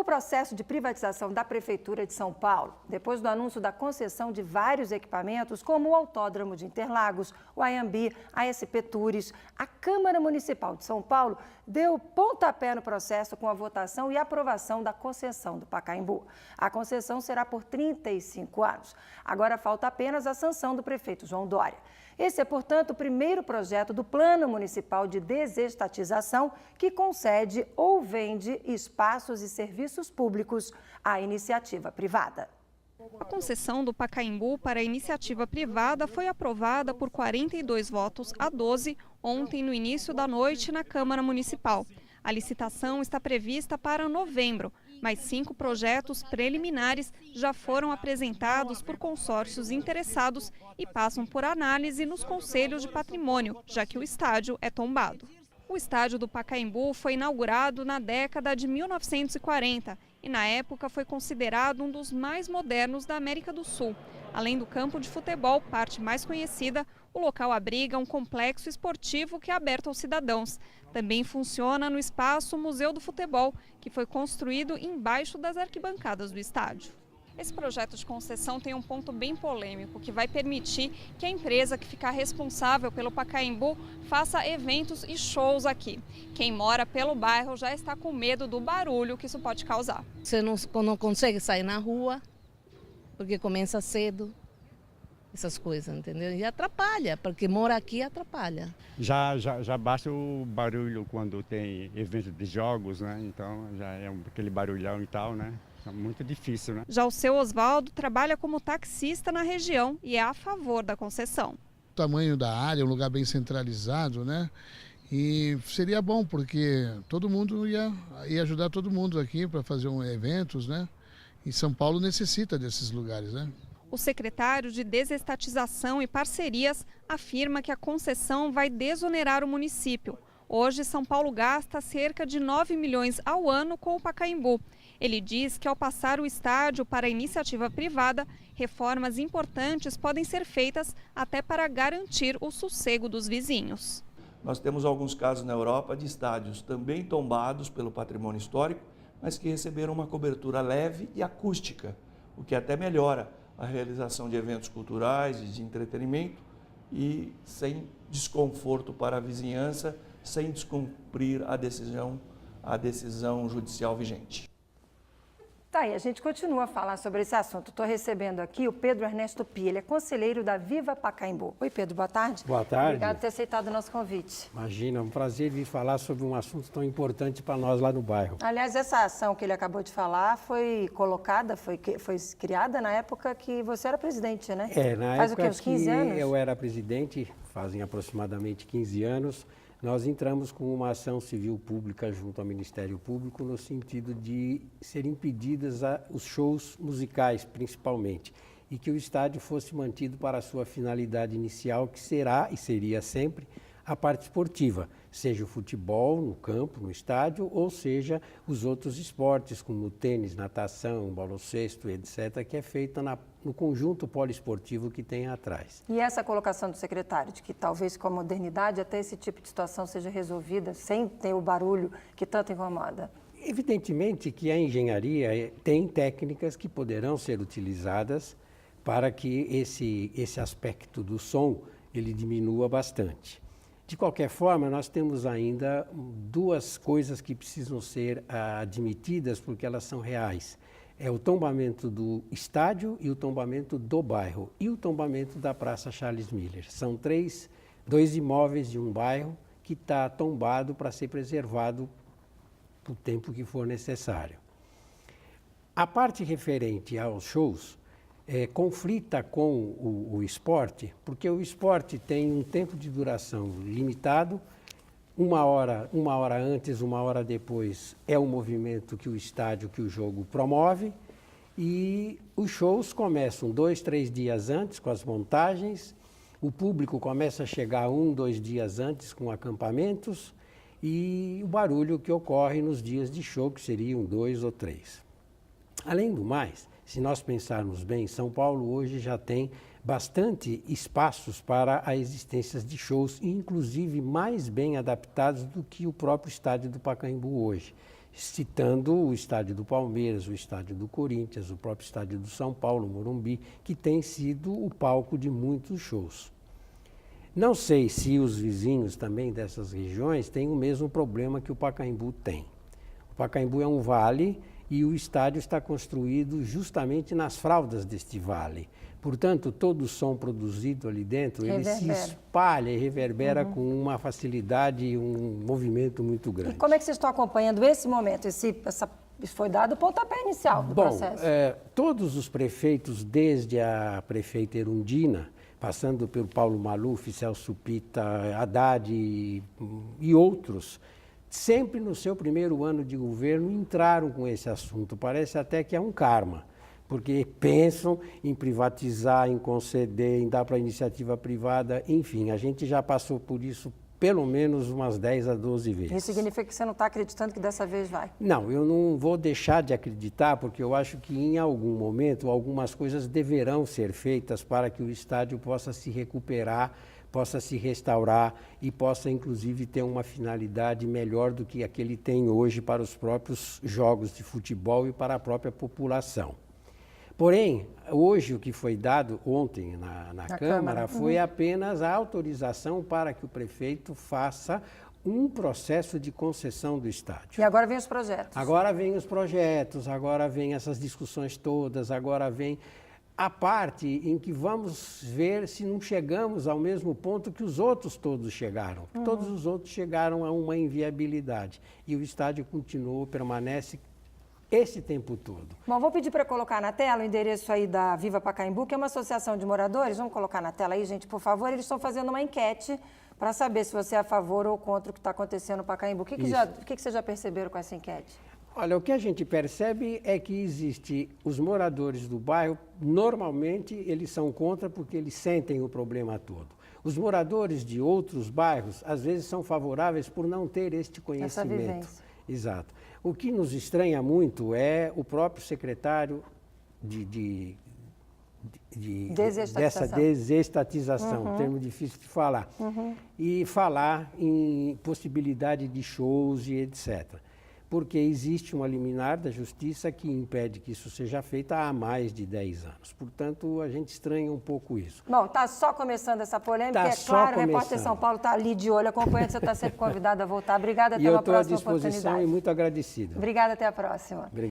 O processo de privatização da Prefeitura de São Paulo, depois do anúncio da concessão de vários equipamentos, como o Autódromo de Interlagos, o Anhembi, a SP Tours, a Câmara Municipal de São Paulo deu pontapé no processo com a votação e aprovação da concessão do Pacaembu. A concessão será por 35 anos. Agora falta apenas a sanção do prefeito João Dória. Esse é, portanto, o primeiro projeto do Plano Municipal de Desestatização que concede ou vende espaços e serviços públicos à iniciativa privada. A concessão do Pacaembu para a iniciativa privada foi aprovada por 42 votos a 12 ontem no início da noite na Câmara Municipal. A licitação está prevista para novembro, mas 5 projetos preliminares já foram apresentados por consórcios interessados e passam por análise nos conselhos de patrimônio, já que o estádio é tombado. O estádio do Pacaembu foi inaugurado na década de 1940 e, na época, foi considerado um dos mais modernos da América do Sul. Além do campo de futebol, parte mais conhecida, o local abriga um complexo esportivo que é aberto aos cidadãos. Também funciona no espaço Museu do Futebol, que foi construído embaixo das arquibancadas do estádio. Esse projeto de concessão tem um ponto bem polêmico, que vai permitir que a empresa que ficar responsável pelo Pacaembu faça eventos e shows aqui. Quem mora pelo bairro já está com medo do barulho que isso pode causar. Você não consegue sair na rua, porque começa cedo, essas coisas, entendeu? E atrapalha, porque mora aqui atrapalha. Já basta o barulho quando tem eventos de jogos, né? Então já é aquele barulhão e tal, né? É muito difícil, né? Já o seu Oswaldo trabalha como taxista na região e é a favor da concessão. O tamanho da área, um lugar bem centralizado, né? E seria bom, porque todo mundo ia ajudar todo mundo aqui para fazer eventos, né? E São Paulo necessita desses lugares, né? O secretário de Desestatização e Parcerias afirma que a concessão vai desonerar o município. Hoje, São Paulo gasta cerca de 9 milhões ao ano com o Pacaembu. Ele diz que, ao passar o estádio para a iniciativa privada, reformas importantes podem ser feitas até para garantir o sossego dos vizinhos. Nós temos alguns casos na Europa de estádios também tombados pelo patrimônio histórico, mas que receberam uma cobertura leve e acústica, o que até melhora a realização de eventos culturais e de entretenimento e sem desconforto para a vizinhança, sem descumprir a decisão judicial vigente. Tá, e a gente continua a falar sobre esse assunto. Estou recebendo aqui o Pedro Ernesto Pia, ele é conselheiro da Viva Pacaembu. Oi, Pedro, boa tarde. Boa tarde. Obrigado por ter aceitado o nosse convite. Imagina, é um prazer vir falar sobre um assunto tão importante para nós lá no bairro. Aliás, essa ação que ele acabou de falar foi colocada, foi criada na época que você era presidente, né? Na Faz época o quê, uns 15 anos? eu era presidente, fazem aproximadamente 15 anos, nós entramos com uma ação civil pública junto ao Ministério Público no sentido de ser impedidas os shows musicais, principalmente, e que o estádio fosse mantido para a sua finalidade inicial, que será e seria sempre a parte esportiva, seja o futebol no campo, no estádio, ou seja os outros esportes, como o tênis, natação, baloncesto, etc., que é feita no conjunto poliesportivo que tem atrás. E essa colocação do secretário, de que talvez com a modernidade até esse tipo de situação seja resolvida sem ter o barulho que tanto incomoda? Evidentemente que a engenharia tem técnicas que poderão ser utilizadas para que esse aspecto do som ele diminua bastante. De qualquer forma, nós temos ainda 2 coisas que precisam ser admitidas porque elas são reais. É o tombamento do estádio e o tombamento do bairro e o tombamento da Praça Charles Miller. São 2 imóveis de um bairro que está tombado para ser preservado o tempo que for necessário. A parte referente aos shows conflita com o esporte, porque o esporte tem um tempo de duração limitado, uma hora antes, uma hora depois é o movimento que o estádio, que o jogo promove, e os shows começam 2, 3 dias antes com as montagens, o público começa a chegar 1, 2 dias antes com acampamentos, e o barulho que ocorre nos dias de show, que seriam 2 ou 3. Além do mais, se nós pensarmos bem, São Paulo hoje já tem bastante espaços para a existência de shows, inclusive mais bem adaptados do que o próprio estádio do Pacaembu hoje. citando o estádio do Palmeiras, o estádio do Corinthians, o próprio estádio do São Paulo, Morumbi, que tem sido o palco de muitos shows. Não sei se os vizinhos também dessas regiões têm o mesmo problema que o Pacaembu tem. O Pacaembu é um vale e o estádio está construído justamente nas fraldas deste vale. Portanto, todo o som produzido ali dentro, ele se espalha e reverbera com uma facilidade e um movimento muito grande. E como é que vocês estão acompanhando esse momento? Foi dado o pontapé inicial do processo. Todos os prefeitos, desde a prefeita Erundina, passando pelo Paulo Maluf, Celso Pitta, Haddad e outros, sempre no seu primeiro ano de governo entraram com esse assunto. Parece até que é um karma, porque pensam em privatizar, em conceder, em dar para a iniciativa privada, enfim, a gente já passou por isso pelo menos umas 10 a 12 vezes. Isso significa que você não está acreditando que dessa vez vai? Não, eu não vou deixar de acreditar, porque eu acho que em algum momento algumas coisas deverão ser feitas para que o estádio possa se recuperar, possa se restaurar e possa, inclusive, ter uma finalidade melhor do que a que ele tem hoje para os próprios jogos de futebol e para a própria população. Porém, hoje o que foi dado ontem na Câmara foi apenas a autorização para que o prefeito faça um processo de concessão do estádio. E agora vem os projetos. Agora vem os projetos, agora vem essas discussões todas, agora vem a parte em que vamos ver se não chegamos ao mesmo ponto que os outros todos chegaram. Todos os outros chegaram a uma inviabilidade e o estádio continuou, permanece esse tempo todo. Bom, vou pedir para colocar na tela o endereço aí da Viva Pacaembu, que é uma associação de moradores. Vamos colocar na tela aí, gente, por favor. Eles estão fazendo uma enquete para saber se você é a favor ou contra o que está acontecendo no Pacaembu. O que vocês já perceberam com essa enquete? Olha, o que a gente percebe é que os moradores do bairro, normalmente eles são contra porque eles sentem o problema todo. Os moradores de outros bairros, às vezes, são favoráveis por não ter este conhecimento. Essa vivência. Exato. O que nos estranha muito é o próprio secretário dessa desestatização, termo difícil de falar, e falar em possibilidade de shows e etc. Porque existe uma liminar da Justiça que impede que isso seja feito há mais de 10 anos. Portanto, a gente estranha um pouco isso. Bom, está só começando essa polêmica, é claro, o Repórter São Paulo está ali de olho acompanhando, você está sempre convidado a voltar. Obrigada, até uma próxima oportunidade. E eu estou à disposição e muito agradecido. Obrigada, até a próxima. Obrigado.